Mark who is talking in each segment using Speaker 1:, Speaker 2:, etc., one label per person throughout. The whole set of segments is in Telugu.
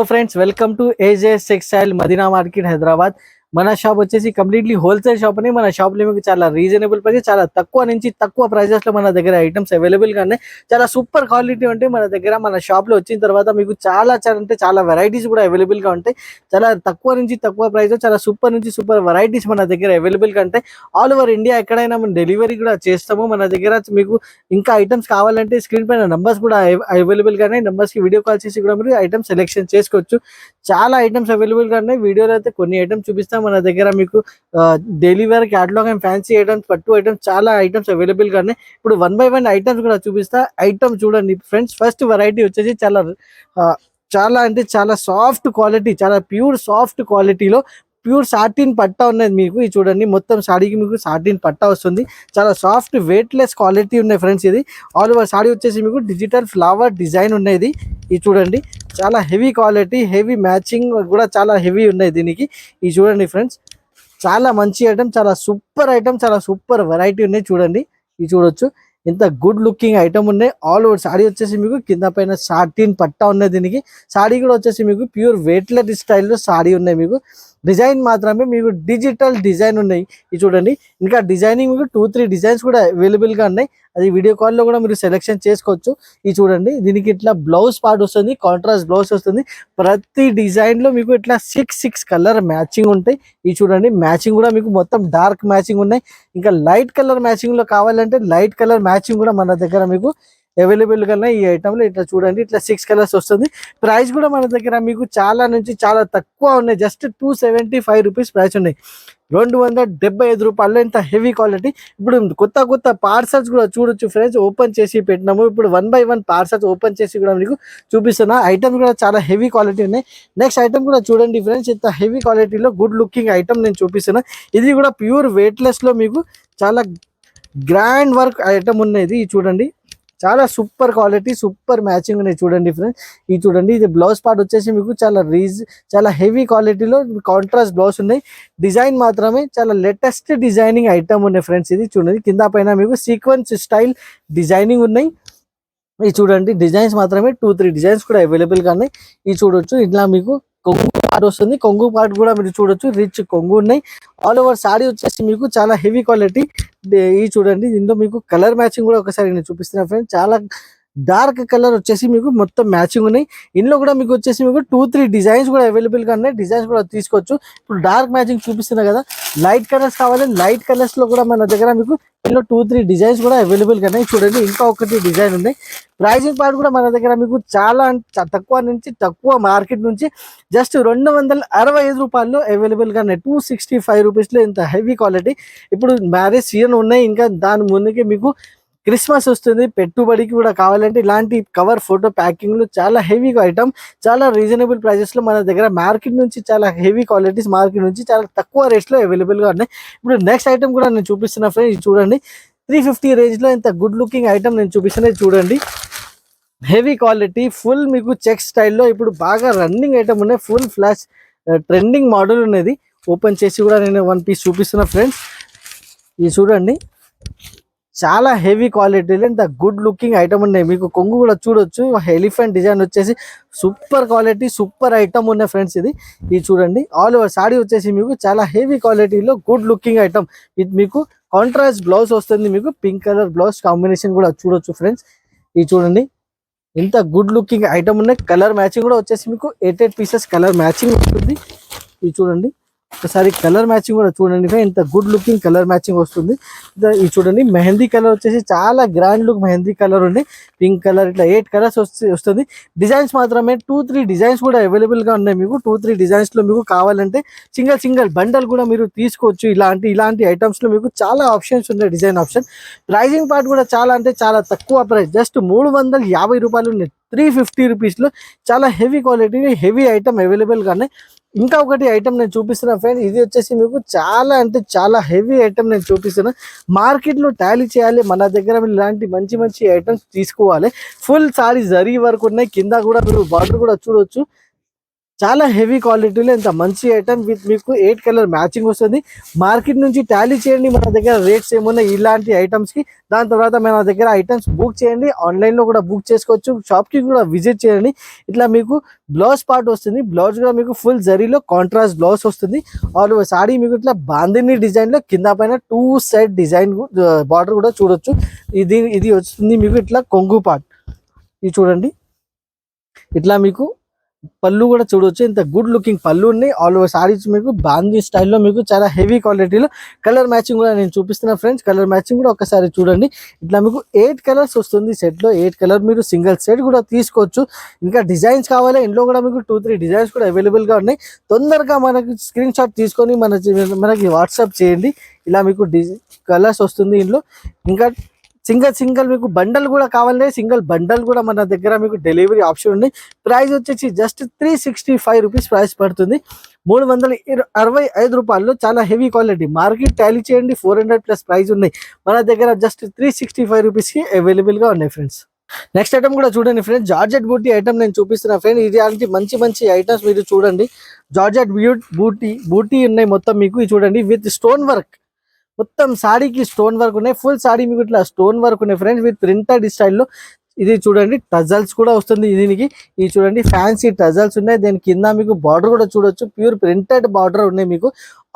Speaker 1: Friends welcome to AJS textile Madina market Hyderabad. మన షాప్ వచ్చేసి కంప్లీట్లీ హోల్సేల్ షాప్ అని. మన షాప్ లో మీకు చాలా రీజనబుల్ ప్రైస్, చాలా తక్కువ నుంచి తక్కువ ప్రైజెస్ లో మన దగ్గర ఐటమ్స్ అవైలబుల్ గా ఉన్నాయి. చాలా సూపర్ క్వాలిటీ ఉంటాయి మన దగ్గర. మన షాప్ లో వచ్చిన తర్వాత మీకు చాలా చాలా అంటే చాలా వెరైటీస్ కూడా అవైలబుల్ గా ఉంటాయి. చాలా తక్కువ నుంచి తక్కువ ప్రైస్, చాలా సూపర్ నుంచి సూపర్ వెరైటీస్ మన దగ్గర అవైలబుల్ గా ఉంటాయి. ఆల్ ఓవర్ ఇండియా ఎక్కడైనా మనం డెలివరీ కూడా చేస్తాము. మన దగ్గర మీకు ఇంకా ఐటమ్స్ కావాలంటే స్క్రీన్ పైన నంబర్స్ కూడా అవైలబుల్ గానే, నంబర్స్ కి వీడియో కాల్ చేసి కూడా మీరు ఐటమ్స్ సెలెక్షన్ చేసుకోవచ్చు. చాలా ఐటమ్స్ అవైలబుల్ గా ఉన్నాయి. వీడియోలో అయితే కొన్ని ఐటమ్స్ చూపిస్తాం. మన దగ్గర మీకు daily wear catalogue and fancy items, పట్టు ఐటమ్స్, చాలా ఐటమ్స్ అవైలబుల్ గా ఉన్నాయి. ఇప్పుడు వన్ బై వన్ ఐటమ్స్ కూడా చూపిస్తా. ఐటమ్ చూడండి ఫ్రెండ్స్. ఫస్ట్ వెరైటీ వచ్చేసి చాలా అంటే చాలా సాఫ్ట్ క్వాలిటీ, చాలా ప్యూర్ సాఫ్ట్ క్వాలిటీలో ప్యూర్ సాటిన్ పట్టా ఉన్నది మీకు. ఇది చూడండి, మొత్తం సాడీకి మీకు సాటిన్ పట్టా వస్తుంది. చాలా సాఫ్ట్ వెయిట్ లెస్ క్వాలిటీ ఉన్నాయి ఫ్రెండ్స్. ఇది ఆల్ ఓవర్ సాడీ వచ్చేసి మీకు డిజిటల్ ఫ్లవర్ డిజైన్ ఉన్నది. ఇది చూడండి, చాలా హెవీ క్వాలిటీ, హెవీ మ్యాచింగ్ కూడా చాలా హెవీ ఉన్నాయి దీనికి. ఇది చూడండి ఫ్రెండ్స్, చాలా మంచి ఐటమ్, చాలా సూపర్ ఐటమ్, చాలా సూపర్ వెరైటీ ఉన్నాయి. చూడండి, ఇది చూడొచ్చు ఎంత గుడ్ లుకింగ్ ఐటమ్ ఉన్నాయి. ఆల్ ఓవర్ సాడీ వచ్చేసి మీకు కింద పైన సాటిన్ పట్టా ఉన్నాయి దీనికి. సాడీ కూడా వచ్చేసి మీకు ప్యూర్ వెయిట్లెస్ స్టైల్లో సాడీ ఉన్నాయి. మీకు డిజైన్ మాత్రమే మీకు డిజిటల్ డిజైన్ ఉన్నాయి. ఇది చూడండి, ఇంకా డిజైనింగ్ మీకు 2-3 డిజైన్స్ కూడా అవైలబుల్ గా ఉన్నాయి. అది వీడియో కాల్లో కూడా మీరు సెలెక్షన్ చేసుకోవచ్చు. ఇది చూడండి, దీనికి ఇట్లా బ్లౌజ్ పార్ట్ వస్తుంది, కాంట్రాస్ట్ బ్లౌజ్ వస్తుంది. ప్రతి డిజైన్ లో మీకు ఇట్లా 6 కలర్ మ్యాచింగ్ ఉంటాయి. ఇది చూడండి, మ్యాచింగ్ కూడా మీకు మొత్తం డార్క్ మ్యాచింగ్ ఉన్నాయి. ఇంకా లైట్ కలర్ మ్యాచింగ్ లో కావాలంటే లైట్ కలర్ మ్యాచింగ్ కూడా మన దగ్గర మీకు అవైలబుల్ గా ఉన్నాయి. ఈ ఐటమ్ లో ఇట్లా చూడండి, ఇట్లా 6 కలర్స్ వస్తుంది. ప్రైస్ కూడా మన దగ్గర మీకు చాలా నుంచి చాలా తక్కువ ఉన్నాయి. జస్ట్ 275 రూపీస్ ప్రైస్ ఉన్నాయి. 275 రూపాయల్లో ఇంత హెవీ క్వాలిటీ. ఇప్పుడు కొత్త కొత్త పార్సల్స్ కూడా చూడొచ్చు ఫ్రెండ్స్, ఓపెన్ చేసి పెట్టినాము. ఇప్పుడు 1 బై 1 పార్సల్స్ ఓపెన్ చేసి కూడా మీకు చూపిస్తున్నా. ఐటమ్ కూడా చాలా హెవీ క్వాలిటీ ఉన్నాయి. నెక్స్ట్ ఐటమ్ కూడా చూడండి ఫ్రెండ్స్, ఇంత హెవీ క్వాలిటీలో గుడ్ లుకింగ్ ఐటమ్ నేను చూపిస్తున్నా. ఇది కూడా ప్యూర్ వెయిట్లెస్ లో మీకు చాలా గ్రాండ్ వర్క్ ఐటమ్ ఉన్నది. చూడండి, చాలా సూపర్ క్వాలిటీ, సూపర్ మ్యాచింగ్ ఉన్నాయి. చూడండి ఫ్రెండ్స్, ఇది చూడండి, ఇది బ్లౌజ్ పార్ట్ వచ్చేసి మీకు చాలా హెవీ క్వాలిటీలో కాంట్రాస్ట్ బ్లౌజ్ ఉన్నాయి. డిజైన్ మాత్రమే చాలా లేటెస్ట్ డిజైనింగ్ ఐటమ్ ఉన్నాయి ఫ్రెండ్స్. ఇది చూడండి, కింద పైన మీకు సీక్వెన్స్ స్టైల్ డిజైనింగ్ ఉన్నాయి. ఇది చూడండి, డిజైన్స్ మాత్రమే 2-3 డిజైన్స్ కూడా అవైలబుల్ గా ఉన్నాయి. ఇది చూడొచ్చు, ఇట్లా మీకు కొంగు పార్ట్ వస్తుంది. కొంగు పార్ట్ కూడా మీరు చూడొచ్చు, రిచ్ కొంగు ఉన్నాయి. ఆల్ ఓవర్ సాడీ వచ్చేసి మీకు చాలా హెవీ క్వాలిటీ. ఇది చూడండి, దీంట్లో మీకు కలర్ మ్యాచింగ్ కూడా ఒకసారి నేను చూపిస్తున్నా ఫ్రెండ్స్. చాలా డార్క్ కలర్ వచ్చేసి మీకు మొత్తం మ్యాచింగ్ ఉన్నాయి. ఇందులో కూడా మీకు వచ్చేసి మీకు 2-3 డిజైన్స్ కూడా అవైలబుల్ గా ఉన్నాయి. డిజైన్స్ కూడా తీసుకోవచ్చు. ఇప్పుడు డార్క్ మ్యాచింగ్ చూపిస్తున్నా కదా, లైట్ కలర్స్ కావాలి, లైట్ కలర్స్ లో కూడా మన దగ్గర మీకు ఇందులో 2-3 డిజైన్స్ కూడా అవైలబుల్ గా ఉన్నాయి. చూడండి, ఇంకా ఒకటి డిజైన్ ఉన్నాయి. ప్రైసింగ్ పార్ట్ కూడా మన దగ్గర మీకు చాలా తక్కువ నుంచి తక్కువ, మార్కెట్ నుంచి జస్ట్ 265 రూపాయల్లో అవైలబుల్ గా ఉన్నాయి. 265 రూపీస్ లో ఇంత హెవీ క్వాలిటీ. ఇప్పుడు మ్యారేజ్ సీజన్ ఉన్నాయి, ఇంకా దాని ముందుకే మీకు క్రిస్మస్ వస్తుంది, పెట్టుబడికి కూడా కావాలంటే ఇలాంటి కవర్ ఫోటో ప్యాకింగ్ లో చాలా హెవీ ఐటమ్, చాలా రీజనబుల్ ప్రైజెస్ లో మన దగ్గర మార్కెట్ నుంచి చాలా హెవీ క్వాలిటీస్, మార్కెట్ నుంచి చాలా తక్కువ రేట్స్ లో అవైలబుల్ గా ఉన్నాయి. ఇప్పుడు నెక్స్ట్ ఐటమ్ కూడా నేను చూపిస్తున్నా ఫ్రెండ్స్. చూడండి, 350 రేంజ్ లో ఇంత గుడ్ లుకింగ్ ఐటమ్ నేను చూపిస్తున్నా. చూడండి, హెవీ క్వాలిటీ, ఫుల్ మీకు చెక్ స్టైల్లో ఇప్పుడు బాగా రన్నింగ్ ఐటమ్ ఉన్నాయి. ఫుల్ ఫ్లాష్ ట్రెండింగ్ మోడల్ ఉన్నది. ఓపెన్ చేసి కూడా నేను 1 పీస్ చూపిస్తున్నా ఫ్రెండ్స్. ఇది చూడండి, చాలా హెవీ క్వాలిటీలో ఇంత గుడ్ లుకింగ్ ఐటమ్ ఉన్నాయి. మీకు కొంగు కూడా చూడొచ్చు, ఎలిఫెంట్ డిజైన్ వచ్చేసి సూపర్ క్వాలిటీ, సూపర్ ఐటమ్ ఉన్నాయి ఫ్రెండ్స్. ఇది చూడండి, ఆల్ ఓవర్ సాడీ వచ్చేసి మీకు చాలా హెవీ క్వాలిటీలో గుడ్ లుకింగ్ ఐటమ్. ఇది మీకు కాంట్రాస్ట్ బ్లౌజ్ వస్తుంది. మీకు పింక్ కలర్ బ్లౌజ్ కాంబినేషన్ కూడా చూడొచ్చు ఫ్రెండ్స్. ఇది చూడండి, ఇంత గుడ్ లుకింగ్ ఐటమ్ ఉన్నాయి. కలర్ మ్యాచింగ్ కూడా వచ్చేసి మీకు 8 పీసెస్ కలర్ మ్యాచింగ్ వస్తుంది. ఇది చూడండి, ఒకసారి కలర్ మ్యాచింగ్ కూడా చూడండి, ఇంత గుడ్ లుకింగ్ కలర్ మ్యాచింగ్ వస్తుంది. ఇది చూడండి, మెహందీ కలర్ వచ్చేసి చాలా గ్రాండ్ లుక్ మెహందీ కలర్ ఉంది. పింక్ కలర్, ఇట్లా 8 కలర్స్ వస్తుంది. డిజైన్స్ మాత్రమే 2-3 డిజైన్స్ కూడా అవైలబుల్ గా ఉన్నాయి. మీకు 2-3 డిజైన్స్ లో మీకు కావాలంటే సింగిల్ బండల్ కూడా మీరు తీసుకోవచ్చు. ఇలాంటి ఐటమ్స్ లో మీకు చాలా ఆప్షన్స్ ఉన్నాయి, డిజైన్ ఆప్షన్. ప్రైజింగ్ పార్ట్ కూడా చాలా అంటే చాలా తక్కువ ప్రైస్, జస్ట్ 350 రూపాయలు ఉన్నాయి. 350 రూపీస్ లో చాలా heavy quality, heavy item available గా ఉన్నాయి. ఇంకా ఒకటి ఐటమ్ నేను చూపిస్తున్నా ఫ్రెండ్స్. ఇది వచ్చేసి మీకు చాలా అంటే చాలా హెవీ ఐటమ్ నేను చూపిస్తున్నా. మార్కెట్ లో టాలీ చేయాలి, మన దగ్గర ఇలాంటి మంచి మంచి ఐటమ్స్ తీసుకోవాలి. ఫుల్ సారీ జరీ వరకు ఉన్నాయి. కింద కూడా మీరు బార్డర్ కూడా చూడొచ్చు. చాలా హెవీ క్వాలిటీలో ఇంత మంచి ఐటమ్ విత్ మీకు 8 కలర్ మ్యాచింగ్ వస్తుంది. మార్కెట్ నుంచి టాలీ చేయండి మన దగ్గర రేట్స్ ఏమున్నాయి ఇలాంటి ఐటమ్స్ కి. దాని తర్వాత మన దగ్గర ఐటమ్స్ బుక్ చేయండి, ఆన్లైన్ లో కూడా బుక్ చేసుకోవచ్చు, షాప్ కి కూడా విజిట్ చేయండి. ఇట్లా మీకు బ్లౌజ్ పార్ట్ వస్తుంది, బ్లౌజ్ కూడా మీకు ఫుల్ జరీలో కాంట్రాస్ట్ బ్లౌజ్ వస్తుంది. ఆల్ ఓవర్ సారీ మీకు ఇట్లా బాందిని డిజైన్ లో కింద పైన 2 సైడ్ డిజైన్ బార్డర్ కూడా చూడొచ్చు. ఇది వస్తుంది మీకు ఇట్లా కొంగు పార్ట్. ఇది చూడండి, ఇట్లా మీకు పళ్ళు కూడా చూడవచ్చు, ఇంత గుడ్ లుకింగ్ పళ్ళు ఉన్నాయి. ఆల్ ఓవర్ సారీస్ మీకు బాందీ స్టైల్లో మీకు చాలా హెవీ క్వాలిటీలో కలర్ మ్యాచింగ్ కూడా నేను చూపిస్తున్నా ఫ్రెండ్స్. కలర్ మ్యాచింగ్ కూడా ఒకసారి చూడండి. ఇట్లా మీకు 8 కలర్స్ వస్తుంది సెట్ లో. 8 కలర్ మీరు సింగిల్ సెట్ కూడా తీసుకోవచ్చు. ఇంకా డిజైన్స్ కావాలి ఇంట్లో కూడా మీకు 2-3 డిజైన్స్ కూడా అవైలబుల్ గా ఉన్నాయి. తొందరగా మనకి స్క్రీన్ షాట్ తీసుకొని మనకి వాట్సాప్ చేయండి. ఇలా మీకు కలర్స్ వస్తుంది ఇంట్లో. ఇంకా సింగిల్ మీకు బండల్ కూడా కావాలి, సింగిల్ బండల్ కూడా మన దగ్గర మీకు డెలివరీ ఆప్షన్ ఉంది. ప్రైస్ వచ్చేసి జస్ట్ 365 రూపీస్ ప్రైస్ పడుతుంది. 365 రూపాయల్లో చాలా హెవీ క్వాలిటీ. మార్కెట్ టాలీ చేయండి 400+ ప్రైస్ ఉన్నాయి, మన దగ్గర జస్ట్ 365 రూపీస్ కి అవైలబుల్ గా ఉన్నాయి ఫ్రెండ్స్. నెక్స్ట్ ఐటమ్ కూడా చూడండి ఫ్రెండ్స్, జార్జెట్ బూటీ ఐటమ్ నేను చూపిస్తున్నా ఫ్రెండ్. ఇది మంచి మంచి ఐటమ్స్ మీరు చూడండి. జార్జెట్ బూటీ ఉన్నాయి మొత్తం మీకు. ఇది చూడండి విత్ స్టోన్ వర్క్, మొత్తం సాడీకి స్టోన్ వర్క్ ఉన్నాయి. ఫుల్ సాడీ మీకు ఇట్లా స్టోన్ వర్క్ ఉన్నాయి ఫ్రెండ్స్ విత్ ప్రింటెడ్ స్టైల్లో. ఇది చూడండి టజల్స్ కూడా వస్తుంది దీనికి. ఇది చూడండి ఫ్యాన్సీ టజల్స్ ఉన్నాయి. దీని కింద మీకు బార్డర్ కూడా చూడొచ్చు, ప్యూర్ ప్రింటెడ్ బార్డర్ ఉన్నాయి మీకు.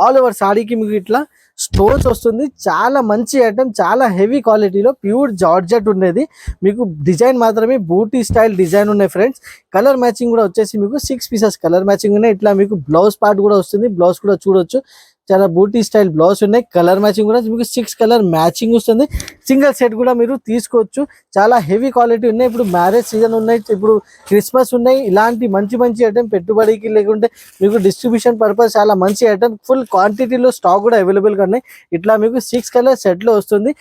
Speaker 1: ఆల్ ఓవర్ సాడీకి మీకు ఇట్లా స్టోన్స్ వస్తుంది. చాలా మంచి ఐటమ్, చాలా హెవీ క్వాలిటీలో ప్యూర్ జార్జెట్ ఉండేది మీకు. డిజైన్ మాత్రమే బూటీ స్టైల్ డిజైన్ ఉన్నాయి ఫ్రెండ్స్. కలర్ మ్యాచింగ్ కూడా వచ్చేసి మీకు 6 పీసెస్ కలర్ మ్యాచింగ్ ఉన్నాయి. ఇట్లా మీకు బ్లౌజ్ పార్ట్ కూడా వస్తుంది, బ్లౌజ్ కూడా చూడొచ్చు. చాలా బూటీ స్టైల్ బ్లౌజ్ ఉన్నాయి. కలర్ మ్యాచింగ్ కూడా మీకు 6 కలర్ మ్యాచింగ్ వస్తుంది. సింగిల్ సెట్ కూడా మీరు తీసుకోవచ్చు. చాలా హెవీ క్వాలిటీ ఉన్నాయి. ఇప్పుడు మ్యారేజ్ సీజన్ ఉన్నాయి, ఇప్పుడు క్రిస్మస్ ఉన్నాయి. ఇలాంటి మంచి మంచి ఐటమ్ పెట్టుబడికి లేకుంటే మీకు డిస్ట్రిబ్యూషన్ పర్పస్ చాలా మంచి ఐటమ్ ఫుల్ క్వాంటిటీలో స్టాక్ కూడా అవైలబుల్ గా ఉన్నాయి. ఇట్లా మీకు 6 కలర్ సెట్ లో వస్తుంది.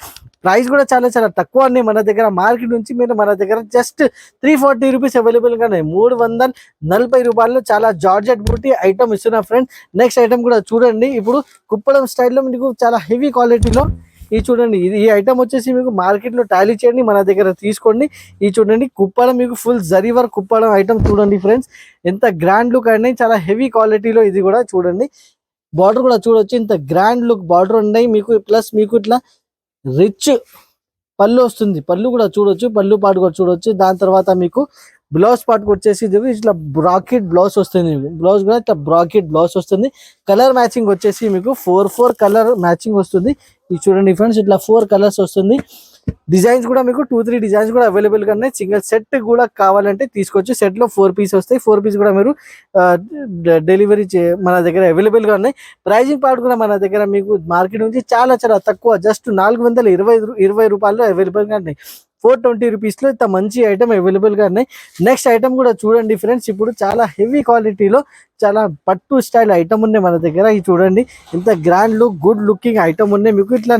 Speaker 1: ప్రైస్ కూడా చాలా చాలా తక్కువ ఉన్నాయి మన దగ్గర. మార్కెట్ నుంచి మీరు మన దగ్గర జస్ట్ 340 రూపీస్ అవైలబుల్ గా ఉన్నాయి. 340 రూపాయల్లో చాలా జార్జెట్ బూటీ ఐటమ్ ఇస్తున్నా ఫ్రెండ్స్. నెక్స్ట్ ఐటమ్ కూడా చూడండి. ఇప్పుడు కుప్పడం స్టైల్లో మీకు చాలా హెవీ క్వాలిటీలో ఇది చూడండి. ఈ ఐటమ్ వచ్చేసి మీకు మార్కెట్ లో టాలీ చేయండి, మన దగ్గర తీసుకోండి. ఇది చూడండి కుప్పడం మీకు full zari work Kuppadam item చూడండి ఫ్రెండ్స్. ఎంత గ్రాండ్ లుక్ అయినాయి, చాలా హెవీ క్వాలిటీలో. ఇది కూడా చూడండి, బార్డర్ కూడా చూడొచ్చు, ఇంత గ్రాండ్ లుక్ బార్డర్ ఉన్నాయి మీకు. ప్లస్ మీకు ఇట్లా రిచ్ పళ్ళు వస్తుంది, పళ్ళు కూడా చూడొచ్చు, పళ్ళు పాటు కూడా చూడొచ్చు. దాని తర్వాత మీకు బ్లౌజ్ పార్ట్ వచ్చేసి ఇట్లా బ్రాకెట్ బ్లౌజ్ వస్తుంది. బ్లౌజ్ కూడా ఇట్లా బ్రాకెట్ బ్లౌజ్ వస్తుంది. కలర్ మ్యాచింగ్ వచ్చేసి మీకు 4 కలర్ మ్యాచింగ్ వస్తుంది. ఇది చూడండి ఫ్రెండ్స్, ఇట్లా 4 కలర్స్ వస్తుంది. డిజైన్స్ కూడా మీకు 2-3 డిజైన్స్ కూడా అవైలబుల్ గా ఉన్నాయి. సింగిల్ సెట్ కూడా కావాలంటే తీసుకోవచ్చు. సెట్ లో 4 పీస్ వస్తాయి. 4 పీస్ కూడా మీరు డెలివరీ మన దగ్గర అవైలబుల్ గా ఉన్నాయి. ప్రైజింగ్ పార్ట్ కూడా మన దగ్గర మీకు మార్కెట్ నుంచి చాలా చాలా తక్కువ, జస్ట్ 420 రూపాయల్లో అవైలబుల్ గా ఉన్నాయి. 420 రూపీస్ లో ఇంత మంచి ఐటమ్ అవైలబుల్ గా ఉన్నాయి. నెక్స్ట్ ఐటమ్ కూడా చూడండి ఫ్రెండ్స్. ఇప్పుడు చాలా హెవీ క్వాలిటీలో చాలా పట్టు స్టైల్ ఐటమ్ ఉన్నాయి మన దగ్గర. ఇది చూడండి, ఇంత grand look good looking item ఉన్నాయి మీకు. ఇట్లా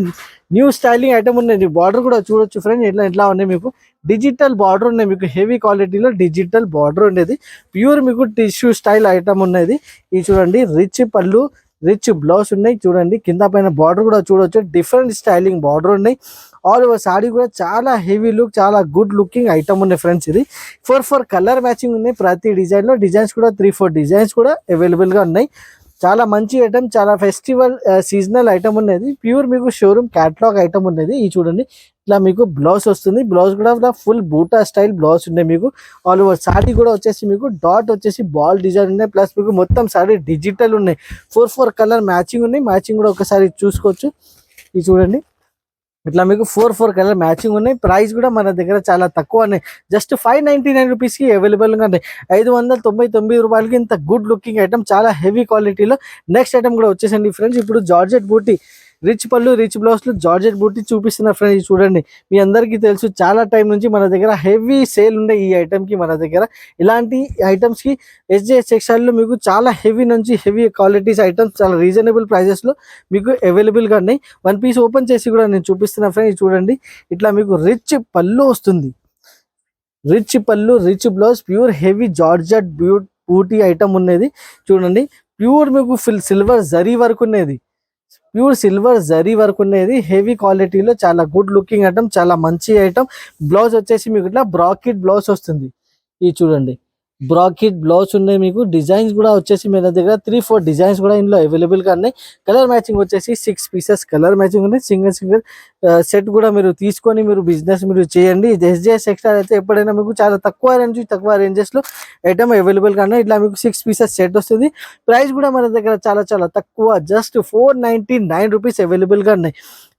Speaker 1: న్యూ స్టైలింగ్ ఐటమ్ ఉన్నాయి. బార్డర్ కూడా చూడొచ్చు ఫ్రెండ్స్, ఇట్లా ఉన్నాయి మీకు. డిజిటల్ బార్డర్ ఉన్నాయి మీకు, హెవీ క్వాలిటీలో డిజిటల్ బార్డర్ ఉండేది. ప్యూర్ మీకు టిష్యూ స్టైల్ ఐటమ్ ఉన్నది. ఇది చూడండి, రిచ్ పళ్ళు రిచ్ బ్లౌజ్ ఉన్నాయి. చూడండి కింద పైన బార్డర్ కూడా చూడొచ్చు, డిఫరెంట్ స్టైలింగ్ బార్డర్ ఉన్నాయి. ఆల్ ఓవర్ సాడీ కూడా చాలా హెవీ లుక్, చాలా గుడ్ లుకింగ్ ఐటమ్ ఉన్నాయి ఫ్రెండ్స్. ఇది 4 కలర్ మ్యాచింగ్ ఉన్నాయి ప్రతి డిజైన్ లో. డిజైన్స్ కూడా 3-4 డిజైన్స్ కూడా అవైలబుల్ గా ఉన్నాయి. చాలా మంచి ఐటమ్, చాలా ఫెస్టివల్ సీజనల్ ఐటమ్ ఉన్నది. ప్యూర్ మీకు షోరూమ్ క్యాటలాగ్ ఐటమ్ ఉన్నది. ఇది చూడండి, ఇట్లా మీకు బ్లౌజ్ వస్తుంది. బ్లౌజ్ కూడా ఫుల్ బూటా స్టైల్ బ్లౌజ్ ఉన్నాయి మీకు. ఆల్ ఓవర్ సాడీ కూడా వచ్చేసి మీకు డాట్ వచ్చేసి బాల్ డిజైన్ ఉన్నాయి. ప్లస్ మీకు మొత్తం సాడీ డిజిటల్ ఉన్నాయి. 4 కలర్ మ్యాచింగ్ ఉన్నాయి. మ్యాచింగ్ కూడా ఒకసారి చూసుకోవచ్చు. ఇది చూడండి, ఇట్లా మీకు 4 కలర్ మ్యాచింగ్ ఉన్నాయి. ప్రైస్ కూడా మన దగ్గర చాలా తక్కువ ఉన్నాయి, జస్ట్ 599 రూపీస్ కి అవైలబుల్ గా ఉన్నాయి. 599 రూపాయలకి ఇంత గుడ్ లుకింగ్ ఐటమ్, చాలా హెవీ క్వాలిటీలో. నెక్స్ట్ ఐటమ్ కూడా వచ్చేసండి ఫ్రెండ్స్. ఇప్పుడు జార్జెట్ బూటీ రిచ్ పళ్ళు రిచ్ బ్లౌజ్ లో జార్జెట్ బూటీ చూపిస్తున్న ఫ్రెండ్స్. చూడండి, మీ అందరికీ తెలుసు చాలా టైం నుంచి మన దగ్గర హెవీ సేల్ ఉండే ఈ ఐటమ్ కి. మన దగ్గర ఇలాంటి ఐటమ్స్ కి SJ సెక్షన్ లో మీకు చాలా హెవీ నుంచి హెవీ క్వాలిటీస్ ఐటమ్స్ చాలా రీజనబుల్ ప్రైజెస్ లో మీకు అవైలబుల్ గా ఉన్నాయి. 1 పీస్ ఓపెన్ చేసి కూడా నేను చూపిస్తున్నా ఫ్రెండ్స్. చూడండి, ఇట్లా మీకు రిచ్ పళ్ళు వస్తుంది, rich pallu rich blouse, pure heavy georgette buti item ఉన్నది. చూడండి, ప్యూర్ మీకు సిల్వర్ జరీ వర్క్ ఉన్నది, ప్యూర్ సిల్వర్ జరీ వర్క్ ఉన్నది. హెవీ క్వాలిటీలో చాలా గుడ్ లుకింగ్ ఐటమ్, చాలా మంచి ఐటమ్. బ్లౌజ్ వచ్చేసి మీకు ఇట్లా బ్రాకెట్ బ్లౌజ్ వస్తుంది. ఇది చూడండి, బ్రాకెట్ బ్లౌజ్ ఉన్నాయి మీకు. డిజైన్స్ కూడా వచ్చేసి మన దగ్గర 3-4 డిజైన్స్ కూడా ఇందులో అవైలబుల్ గా ఉన్నాయి. కలర్ మ్యాచింగ్ వచ్చేసి 6 పీసెస్ కలర్ మ్యాచింగ్ ఉన్నాయి. సింగిల్ సెట్ కూడా మీరు తీసుకొని మీరు బిజినెస్ మీరు చేయండి. ఎస్జేఎస్ టెక్స్టైల్ అయితే ఎప్పుడైనా మీకు చాలా తక్కువ రేంజెస్ లో ఐటమ్ అవైలబుల్ గా ఉన్నాయి. ఇట్లా మీకు 6 పీసెస్ సెట్ వస్తుంది. ప్రైస్ కూడా మన దగ్గర చాలా తక్కువ, జస్ట్ 499 రూపీస్ అవైలబుల్ గా ఉన్నాయి.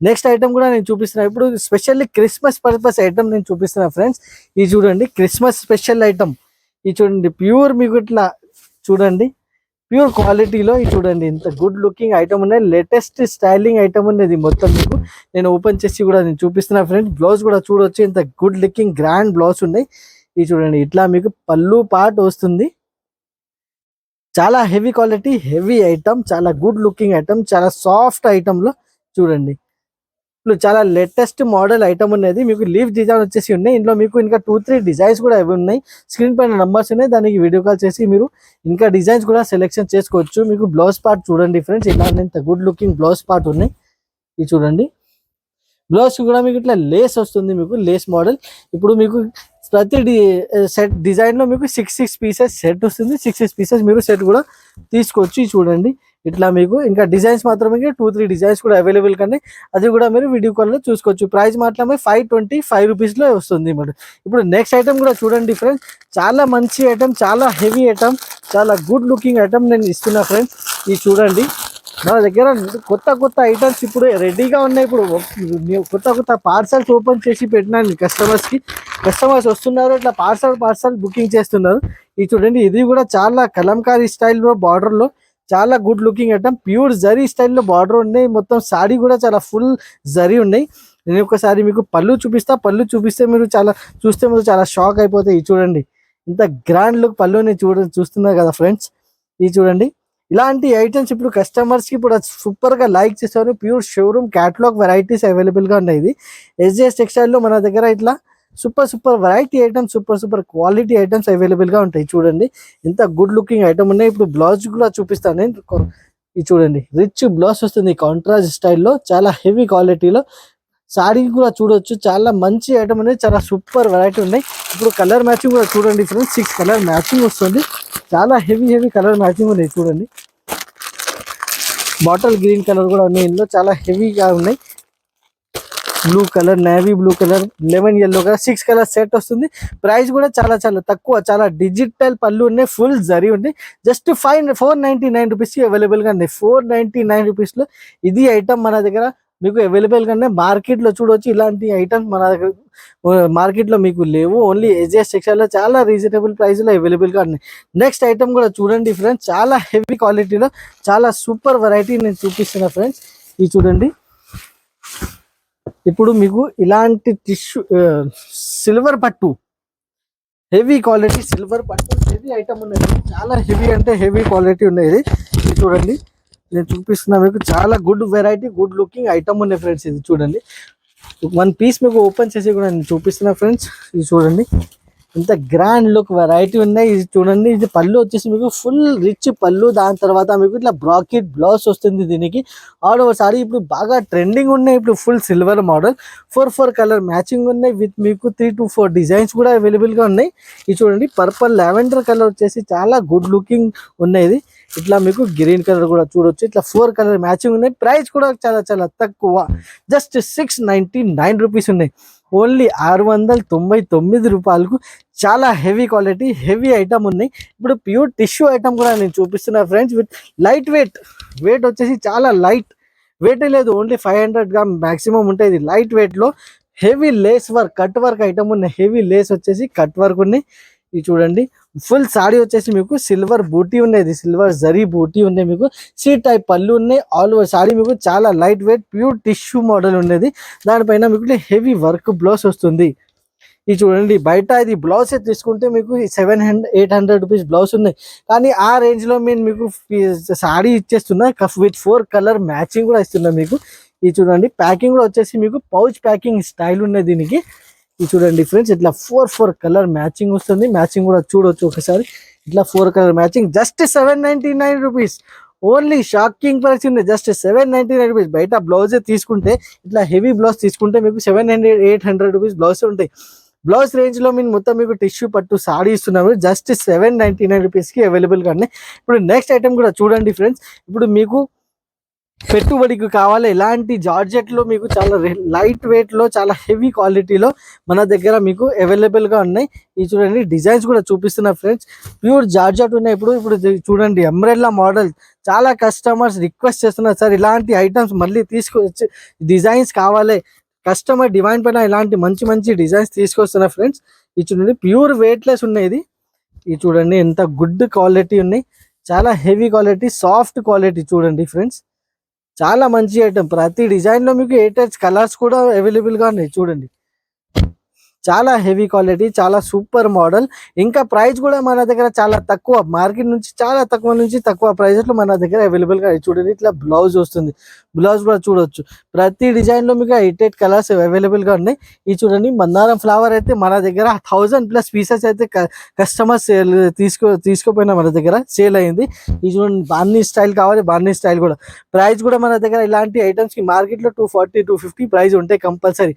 Speaker 1: నెక్స్ట్ ఐటమ్ కూడా నేను చూపిస్తున్నా ఇప్పుడు. స్పెషల్లీ క్రిస్మస్ పర్పస్ ఐటమ్ నేను చూపిస్తున్నా ఫ్రెండ్స్. ఇది చూడండి, క్రిస్మస్ స్పెషల్ ఐటమ్. ఇది చూడండి, ప్యూర్ మీకు ఇట్లా చూడండి, ప్యూర్ క్వాలిటీలో ఇది చూడండి, ఇంత గుడ్ లుకింగ్ ఐటమ్ ఉన్నాయి. లేటెస్ట్ స్టైలింగ్ ఐటమ్ ఉన్నది మొత్తం మీకు. నేను ఓపెన్ చేసి కూడా నేను చూపిస్తున్నా ఫ్రెండ్స్. బ్లౌజ్ కూడా చూడొచ్చు, ఇంత గుడ్ లుకింగ్ గ్రాండ్ బ్లౌజ్ ఉన్నాయి. ఇది చూడండి, ఇట్లా మీకు పళ్ళు పార్ట్ వస్తుంది. చాలా హెవీ క్వాలిటీ, హెవీ ఐటమ్, చాలా గుడ్ లుకింగ్ ఐటమ్, చాలా సాఫ్ట్ ఐటమ్ లో చూడండి. ఇప్పుడు చాలా లేటెస్ట్ మోడల్ ఐటమ్ ఉన్నది మీకు. లీఫ్ డిజైన్ వచ్చేసి ఉన్నాయి. ఇందులో మీకు ఇంకా 2-3 డిజైన్స్ కూడా అవి ఉన్నాయి. స్క్రీన్ పైన నంబర్స్ ఉన్నాయి, దానికి వీడియో కాల్ చేసి మీరు ఇంకా డిజైన్స్ కూడా సెలెక్షన్ చేసుకోవచ్చు. మీకు బ్లౌజ్ పార్ట్ చూడండి ఫ్రెండ్స్, ఇలా ఇంత గుడ్ లుకింగ్ బ్లౌజ్ పార్ట్ ఉన్నాయి. ఇది చూడండి, బ్లౌజ్ కూడా మీకు ఇట్లా లేస్ వస్తుంది, మీకు లేస్ మోడల్. ఇప్పుడు మీకు ప్రతి సెట్ డిజైన్ లో మీకు 6 పీసెస్ సెట్ వస్తుంది. 6 పీసెస్ మీరు సెట్ కూడా తీసుకోవచ్చు. చూడండి, ఇట్లా మీకు ఇంకా డిజైన్స్ మాత్రమే 2-3 డిజైన్స్ కూడా అవైలబుల్ కానీ అది కూడా మీరు వీడియో కాల్ లో చూసుకోవచ్చు. ప్రైస్ మాత్రమే 525 రూపీస్ లో వస్తుంది మరి. ఇప్పుడు నెక్స్ట్ ఐటమ్ కూడా చూడండి ఫ్రెండ్స్, చాలా మంచి ఐటమ్, చాలా హెవీ ఐటమ్, చాలా గుడ్ లుకింగ్ ఐటమ్ నేను ఇస్తున్నా ఫ్రెండ్స్. ఇది చూడండి, మన దగ్గర కొత్త ఐటమ్స్ ఇప్పుడు రెడీగా ఉన్నాయి. ఇప్పుడు కొత్త పార్సల్స్ ఓపెన్ చేసి పెట్టినాను కస్టమర్స్ వస్తున్నారు, ఇట్లా పార్సల్ బుకింగ్ చేస్తున్నారు. ఇది చూడండి, ఇది కూడా చాలా కలంకారీ స్టైల్లో బార్డర్ లో చాలా good looking item. Pure zari స్టైల్లో బార్డర్ ఉన్నాయి. మొత్తం సాడీ కూడా చాలా ఫుల్ జరీ ఉన్నాయి. నేను ఒకసారి మీకు పళ్ళు చూపిస్తే మీరు చాలా షాక్ అయిపోతాయి. ఇది చూడండి, ఇంత గ్రాండ్ లుక్ పళ్ళుని చూస్తున్నారు కదా ఫ్రెండ్స్. ఇది చూడండి, ఇలాంటి ఐటమ్స్ ఇప్పుడు కస్టమర్స్ కి ఇప్పుడు సూపర్ గా లైక్ చేస్తారు. Pure showroom catalogue varieties available గా ఉన్నాయి. ఇది ఎస్జేఎస్ టెక్స్టైల్ లో మన దగ్గర ఇట్లా super variety items, super quality items available గా ఉంటాయి. చూడండి, ఇంత గుడ్ లుకింగ్ ఐటమ్ ఉన్నాయి. ఇప్పుడు బ్లౌజ్ కూడా చూపిస్తాను నేను. ఇది చూడండి, రిచ్ బ్లౌజ్ వస్తుంది కాంట్రాస్ట్ స్టైల్లో, చాలా హెవీ క్వాలిటీలో. సారీ కూడా చూడొచ్చు, చాలా మంచి ఐటమ్ అనేది, చాలా సూపర్ వెరైటీ ఉన్నాయి. ఇప్పుడు కలర్ మ్యాచింగ్ కూడా చూడండి ఫ్రెండ్స్, 6 కలర్ మ్యాచింగ్ వస్తుంది. చాలా హెవీ కలర్ మ్యాచింగ్ ఉన్నాయి. చూడండి, బాటిల్ గ్రీన్ కలర్ కూడా ఉన్నాయి. ఇందులో చాలా హెవీగా ఉన్నాయి. Blue colour, navy blue colour, lemon yellow colour, 6 colour set వస్తుంది. ప్రైస్ కూడా చాలా తక్కువ, చాలా డిజిటల్ పళ్ళు ఉన్నాయి, ఫుల్ జరీ ఉన్నాయి. జస్ట్ 499 రూపీస్ కి అవైలబుల్ గా ఉన్నాయి. 499 రూపీస్ లో ఇది ఐటమ్ మన దగ్గర మీకు అవైలబుల్ గా ఉన్నాయి. మార్కెట్ లో చూడవచ్చు, ఇలాంటి ఐటమ్స్ మన దగ్గర మార్కెట్ లో మీకు లేవు. ఓన్లీ ఎస్జేఎస్ టెక్స్టైల్ లో చాలా రీజనబుల్ ప్రైస్ లో అవైలబుల్ గా ఉన్నాయి. నెక్స్ట్ ఐటమ్ కూడా చూడండి ఫ్రెండ్స్, చాలా హెవీ క్వాలిటీలో చాలా సూపర్ వెరైటీ నేను చూపిస్తున్నా ఫ్రెండ్స్. ఇది చూడండి, ఇప్పుడు మీకు ఇలాంటి టిష్యూ సిల్వర్ పట్టు, హెవీ క్వాలిటీ సిల్వర్ పట్టు హెవీ ఐటమ్ ఉన్నది. చాలా హెవీ అంటే హెవీ క్వాలిటీ ఉన్నది. ఇది చూడండి, నేను చూపిస్తున్నా మీకు. చాలా good variety, good looking item ఉన్నాయి ఫ్రెండ్స్. ఇది చూడండి, 1 పీస్ మీకు ఓపెన్ చేసి కూడా నేను చూపిస్తున్నా ఫ్రెండ్స్. ఇది చూడండి, ఇంత గ్రాండ్ లుక్ వెరైటీ ఉన్నాయి. ఇది చూడండి, ఇది పళ్ళు వచ్చేసి మీకు ఫుల్ రిచ్ పళ్ళు. దాని తర్వాత మీకు ఇట్లా బ్రాకెట్ బ్లౌజ్ వస్తుంది. దీనికి ఆల్ ఓవర్ సారీ ఇప్పుడు బాగా ట్రెండింగ్ ఉన్నాయి. ఇప్పుడు full silver model, 4 colour matching ఉన్నాయి. విత్ మీకు 3-4 డిజైన్స్ కూడా అవైలబుల్ గా ఉన్నాయి. ఇది చూడండి, పర్పుల్ లావెండర్ కలర్ వచ్చేసి చాలా గుడ్ లుకింగ్ ఉన్నాయి. ఇట్లా మీకు గ్రీన్ కలర్ కూడా చూడొచ్చు. ఇట్లా 4 కలర్ మ్యాచింగ్ ఉన్నాయి. ప్రైస్ కూడా చాలా తక్కువ, జస్ట్ 699 రూపీస్ ఉన్నాయి. ఓన్లీ 699 రూపాయలకు చాలా హెవీ క్వాలిటీ, హెవీ ఐటమ్ ఉన్నాయి. ఇప్పుడు ప్యూర్ టిష్యూ ఐటమ్ కూడా నేను చూపిస్తున్నా ఫ్రెండ్స్. విత్ లైట్ వెయిట్ వచ్చేసి చాలా లైట్ వెయిట్ లేదు, ఓన్లీ 500 గ్రామ్ మాక్సిమం ఉంటుంది. ఇది లైట్ వెయిట్ లో heavy lace work, cut work item ఉన్నాయి. హెవీ లేస్ వచ్చేసి కట్ వర్క్ ఉన్నాయి. ఇది చూడండి, ఫుల్ సాడీ వచ్చేసి మీకు సిల్వర్ బూటీ ఉన్నది, సిల్వర్ జరీ బూటీ ఉన్నాయి. మీకు సీ టైప్ పళ్ళు ఉన్నాయి. ఆల్ ఓవర్ సాడీ మీకు చాలా light weight pure tissue model ఉన్నది. దానిపైన మీకు హెవీ వర్క్ బ్లౌజ్ వస్తుంది. ఇది చూడండి, బయట ఇది బ్లౌజ్ తీసుకుంటే మీకు 700-800 రూపీస్ బ్లౌజ్ ఉన్నాయి. కానీ ఆ రేంజ్ లో నేను మీకు సాడీ ఇచ్చేస్తున్నా. విత్ 4 కలర్ మ్యాచింగ్ కూడా ఇస్తున్నా మీకు. ఇది చూడండి, ప్యాకింగ్ కూడా వచ్చేసి మీకు పౌచ్ ప్యాకింగ్ స్టైల్ ఉన్నది దీనికి. ఇది చూడండి ఫ్రెండ్స్, ఇట్లా 4 కలర్ మ్యాచింగ్ వస్తుంది. మ్యాచింగ్ కూడా చూడొచ్చు ఒకసారి. ఇట్లా 4 colour matching, just 799 rupees. Only shocking price ఉంది, జస్ట్ 799 రూపీస్. బయట బ్లౌజ్ తీసుకుంటే, ఇట్లా హెవీ బ్లౌజ్ తీసుకుంటే మీకు 700-800 రూపీస్ బ్లౌజ్ ఉంటాయి. బ్లౌజ్ రేంజ్ లో మీరు మొత్తం మీకు టిష్యూ పట్టు సాడీ ఇస్తున్నాము జస్ట్ 799 రూపీస్ కి అవైలబుల్ గా ఉన్నాయి. ఇప్పుడు నెక్స్ట్ ఐటమ్ కూడా చూడండి ఫ్రెండ్స్. ఇప్పుడు మీకు పెట్టుబడికి కావాలి ఇలాంటి జార్జెట్ లో మీకు చాలా లైట్ వెయిట్ లో చాలా హెవీ క్వాలిటీలో మన దగ్గర మీకు అవైలబుల్ గా ఉన్నాయి. ఈ చూడండి డిజైన్స్ కూడా చూపిస్తున్నా ఫ్రెండ్స్. ప్యూర్ జార్జెట్ ఉన్నాయి. ఇప్పుడు చూడండి అంబ్రెల్లా మోడల్ చాలా కస్టమర్స్ రిక్వెస్ట్ చేస్తున్నారు, సార్ ఇలాంటి ఐటమ్స్ మళ్ళీ తీసుకొచ్చి డిజైన్స్ కావాలి, కస్టమర్ డిమాండ్ పైన ఇలాంటి మంచి మంచి డిజైన్స్ తీసుకొస్తున్నా ఫ్రెండ్స్. ఇది చూడండి ప్యూర్ వెయిట్లెస్ ఉన్నాయి. ఇది చూడండి ఎంత గుడ్ క్వాలిటీ ఉన్నాయి, చాలా హెవీ క్వాలిటీ సాఫ్ట్ క్వాలిటీ చూడండి ఫ్రెండ్స్. చాలా మంచి ఐటమ్. ప్రతి డిజైన్ లో మీకు 8 కలర్స్ కూడా అవైలబుల్ గా ఉన్నాయి చూడండి. చాలా హెవీ క్వాలిటీ, చాలా సూపర్ మోడల్. ఇంకా ప్రైస్ కూడా మన దగ్గర చాలా తక్కువ, మార్కెట్ నుంచి చాలా తక్కువ ప్రైస్ లో మన దగ్గర అవైలబుల్ గా చూడండి. ఇట్లా బ్లౌజ్ వస్తుంది, బ్లౌజ్ కూడా చూడొచ్చు. ప్రతి డిజైన్ లో మీకు 8 కలర్స్ అవైలబుల్ గా ఉన్నాయి. ఈ చూడండి మందారం ఫ్లవర్ అయితే మన దగ్గర 1000+ పీసెస్ అయితే కస్టమర్స్ తీసుకోపోయినా మన దగ్గర సేల్ అయింది. ఈ చూడండి బాన్నీ స్టైల్ కావాలి, బాన్నీ స్టైల్ కూడా. ప్రైస్ కూడా మన దగ్గర ఇలాంటి ఐటమ్స్ కి మార్కెట్ లో 240 250 ప్రైస్ ఉంటాయి కంపల్సరీ.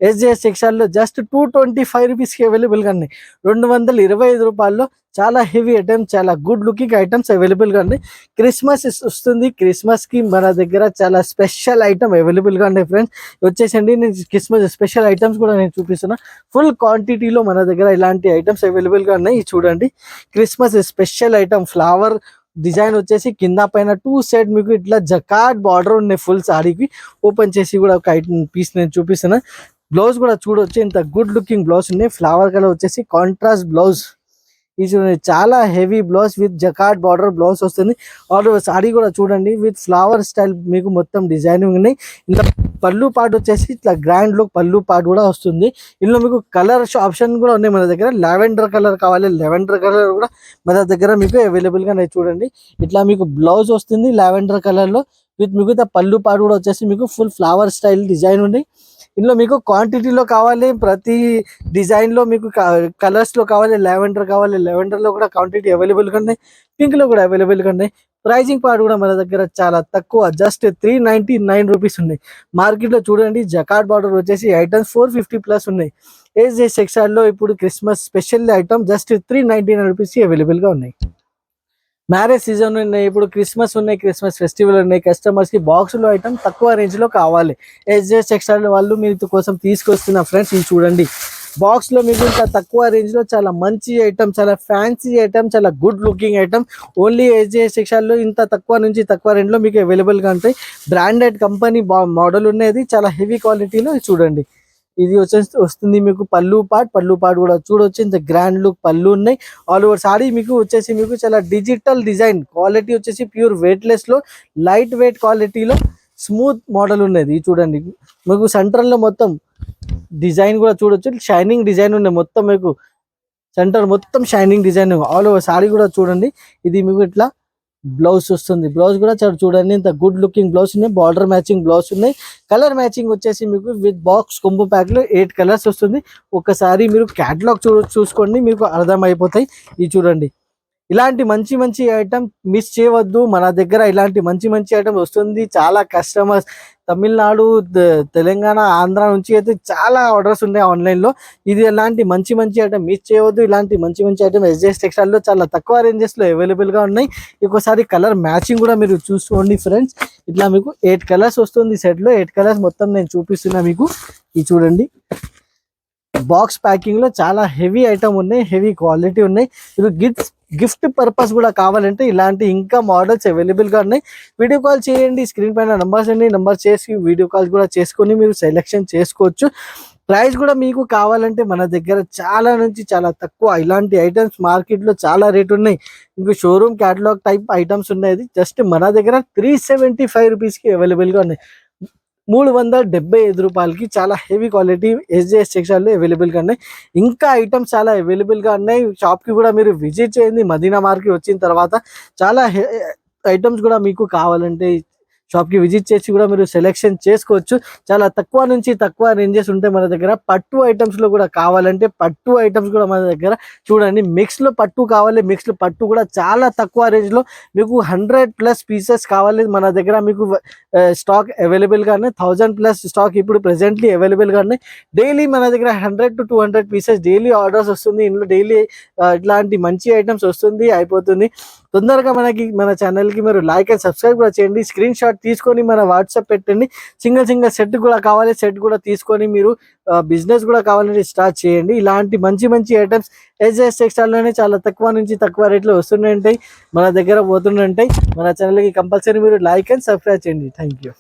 Speaker 1: SJS సెక్షన్ లో జస్ట్ 225 రూపీస్ కి అవైలబుల్ గా ఉన్నాయి. 225 రూపాయల్లో చాలా హెవీ ఐటమ్స్, చాలా గుడ్ లుకింగ్ ఐటమ్స్ అవైలబుల్ గా ఉన్నాయి. క్రిస్మస్ వస్తుంది, క్రిస్మస్ కి మన దగ్గర చాలా స్పెషల్ ఐటమ్ అవైలబుల్ గా ఉన్నాయి ఫ్రెండ్స్. వచ్చేసండి నేను క్రిస్మస్ స్పెషల్ ఐటమ్స్ కూడా నేను చూపిస్తున్నా. ఫుల్ క్వాంటిటీలో మన దగ్గర ఇలాంటి ఐటమ్స్ అవైలబుల్ గా ఉన్నాయి. చూడండి Christmas special item flower design వచ్చేసి కింద పైన 2 సైడ్ మీకు ఇట్లా జకాట్ బార్డర్ ఉన్నాయి. ఫుల్ సారీకి ఓపెన్ చేసి కూడా ఒక ఐటమ్ పీస్ నేను చూపిస్తున్నా. బ్లౌజ్ కూడా చూడొచ్చు, ఇంత గుడ్ లుకింగ్ బ్లౌజ్ ఉన్నాయి. ఫ్లవర్ కలర్ వచ్చేసి కాంట్రాస్ట్ బ్లౌజ్. ఇది చాలా heavy blouse with జకాట్ border blouse వస్తుంది. ఆల్ సారీ కూడా చూడండి విత్ ఫ్లవర్ స్టైల్ మీకు మొత్తం డిజైనింగ్ ఉన్నాయి. ఇంత పళ్ళు పాటు వచ్చేసి ఇట్లా గ్రాండ్ లుక్ పళ్ళు పాటు కూడా వస్తుంది. ఇందులో మీకు కలర్ ఆప్షన్ కూడా ఉన్నాయి మన దగ్గర. లావెండర్ కలర్ కావాలి, లావెండర్ కలర్ కూడా మన దగ్గర మీకు అవైలబుల్ గా చూడండి. ఇట్లా మీకు బ్లౌజ్ వస్తుంది లావెండర్ కలర్ లో విత్ మీకు పళ్ళు పాటు కూడా వచ్చేసి మీకు ఫుల్ ఫ్లవర్ స్టైల్ డిజైన్ ఉంది. ఇందులో మీకు క్వాంటిటీలో కావాలి, ప్రతి డిజైన్ లో మీకు కలర్స్ లో కావాలి, లావెండర్ కావాలి, లావెండర్ లో కూడా క్వాంటిటీ అవైలబుల్ గా ఉన్నాయి, పింక్ లో కూడా అవైలబుల్ గా ఉన్నాయి. ప్రైజింగ్ పార్ట్ కూడా మన దగ్గర చాలా తక్కువ, జస్ట్ 399 రూపీస్ ఉన్నాయి. మార్కెట్ లో చూడండి జకాట్ బార్డర్ వచ్చేసి ఐటమ్స్ 450+ ఉన్నాయి. SJS సెక్షన్ లో ఇప్పుడు Christmas special item just 399 rupees available గా ఉన్నాయి. మ్యారేజ్ సీజన్ ఉన్నాయి, ఇప్పుడు క్రిస్మస్ ఉన్నాయి, క్రిస్మస్ ఫెస్టివల్ ఉన్నాయి. కస్టమర్స్ కి బాక్స్ లో ఐటమ్ తక్కువ రేంజ్ లో కావాలి. SJS సెక్షన్ వాళ్ళు మీరు కోసం తీసుకొస్తున్న ఫ్రెండ్స్. ఇది చూడండి బాక్స్ లో మీకు ఇంకా తక్కువ రేంజ్ లో చాలా మంచి ఐటమ్, చాలా ఫ్యాన్సీ ఐటమ్, చాలా good looking item only SJS section లో ఇంత తక్కువ రేంజ్ లో మీకు అవైలబుల్ గా ఉంటాయి. బ్రాండెడ్ కంపెనీ మోడల్ ఉన్నది, చాలా హెవీ క్వాలిటీలో. చూడండి ఇది వస్తుంది మీకు పళ్ళు పాట్ కూడా చూడొచ్చు. ఇంత గ్రాండ్ లుక్ పళ్ళు ఉన్నాయి. ఆల్ ఓవర్ సారీ మీకు వచ్చేసి మీకు చాలా డిజిటల్ డిజైన్ క్వాలిటీ వచ్చేసి ప్యూర్ వెయిట్లెస్ లో లైట్ వెయిట్ క్వాలిటీలో స్మూత్ మోడల్ ఉన్నది. చూడండి మీకు సెంటర్ లో మొత్తం డిజైన్ కూడా చూడొచ్చు, షైనింగ్ డిజైన్ ఉన్నాయి. మొత్తం మీకు సెంటర్ మొత్తం shining design. All over sorry కూడా చూడండి. ఇది మీకు ఇట్లా బ్లౌజ్ వస్తుంది. బ్లౌజ్ కూడా చూడండి ఇంత గుడ్ లుకింగ్ బ్లౌజ్ ఉన్నాయి. బార్డర్ మ్యాచింగ్ బ్లౌజ్ ఉన్నాయి. కలర్ మ్యాచింగ్ వచ్చేసి మీకు విత్ బాక్స్ కొంబో ప్యాక్ లో 8 కలర్స్ వస్తుంది. ఒకసారి మీరు క్యాటలాగ్ చూసుకోండి, మీకు అర్థమైపోతాయి. ఇది చూడండి ఇలాంటి మంచి మంచి ఐటమ్ మిస్ చేయవద్దు. మన దగ్గర ఇలాంటి మంచి మంచి ఐటమ్ వస్తుంది. చాలా కస్టమర్స్ తమిళనాడు, తెలంగాణ, ఆంధ్ర నుంచి అయితే చాలా ఆర్డర్స్ ఉన్నాయి ఆన్లైన్ లో. ఇది ఇలాంటి మంచి మంచి ఐటమ్ మిస్ చేయవద్దు. ఇలాంటి మంచి మంచి ఐటమ్ SJS టెక్స్టైల్ లో చాలా తక్కువ రేంజెస్ లో అవైలబుల్ గా ఉన్నాయి. ఇంకోసారి కలర్ మ్యాచింగ్ కూడా మీరు చూసుకోండి ఫ్రెండ్స్. ఇట్లా మీకు 8 కలర్స్ వస్తుంది సెట్ లో. 8 కలర్స్ మొత్తం నేను చూపిస్తున్నా మీకు. ఇది చూడండి బాక్స్ ప్యాకింగ్ లో చాలా హెవీ ఐటమ్ ఉన్నాయి, హెవీ క్వాలిటీ ఉన్నాయి. ఇది గిఫ్ట్ పర్పస్ కూడా కావాలంటే ఇలాంటి ఇంకా మోడల్స్ అవైలబుల్ గా ఉన్నాయి. వీడియో కాల్ చేయండి, స్క్రీన్ పైన నంబర్స్ అండి, నంబర్ చేసి వీడియో కాల్ కూడా చేసుకొని మీరు సెలెక్షన్ చేసుకోవచ్చు. ప్రైస్ కూడా మీకు కావాలంటే మన దగ్గర చాలా నుంచి చాలా తక్కువ. ఇలాంటి ఐటమ్స్ మార్కెట్ లో చాలా రేట్ ఉన్నాయి. ఇంకా షోరూమ్ క్యాటలాగ్ టైప్ ఐటమ్స్ ఉన్నాయి. జస్ట్ మన దగ్గర 375 రూపీస్ కి అవైలబుల్ గా ఉన్నాయి. 375 రూపాయలకి చాలా హెవీ క్వాలిటీ SJS సెక్షన్ లో అవైలబుల్ గా ఉన్నాయి. ఇంకా ఐటమ్స్ చాలా అవైలబుల్ గా ఉన్నాయి. షాప్ కి కూడా మీరు విజిట్ చేయండి. మదీనా మార్కెట్ వచ్చిన తర్వాత చాలా ఐటమ్స్ కూడా మీకు కావాలంటే షాప్కి విజిట్ చేసి కూడా మీరు సెలెక్షన్ చేసుకోవచ్చు. చాలా తక్కువ నుంచి తక్కువ రేంజెస్ ఉంటాయి మన దగ్గర. పట్టు ఐటమ్స్లో కూడా కావాలంటే పట్టు ఐటమ్స్ కూడా మన దగ్గర చూడండి. మిక్స్లో పట్టు కావాలి, మిక్స్లో పట్టు కూడా చాలా తక్కువ రేంజ్లో మీకు 100+ పీసెస్ కావాలి మన దగ్గర. మీకు స్టాక్ అవైలబుల్గానే 1000+ స్టాక్ ఇప్పుడు ప్రెసెంట్లీ అవైలబుల్గానే. డైలీ మన దగ్గర 100 to 200 పీసెస్ డైలీ ఆర్డర్స్ వస్తుంది. ఇందులో డైలీ ఇట్లాంటి మంచి ఐటమ్స్ వస్తుంది, అయిపోతుంది. తొందరగా మన ఛానల్కి మీరు లైక్ అండ్ సబ్స్క్రైబ్ కూడా చేయండి. స్క్రీన్ షాట్ తీసుకొని మన వాట్సాప్ పెట్టండి. సింగిల్ సెట్ కూడా కావాలి, సెట్ కూడా తీసుకొని మీరు బిజినెస్ కూడా కావాలంటే స్టార్ట్ చేయండి. ఇలాంటి మంచి ఐటమ్స్ ఏజెస్ టెక్స్టైల్లోనే చాలా తక్కువ నుంచి తక్కువ రేట్లో వస్తుంటాయి, మన దగ్గర పోతుంటాయి. మన ఛానల్కి కంపల్సరీ మీరు లైక్ అండ్ సబ్స్క్రైబ్ చేయండి. Thank you.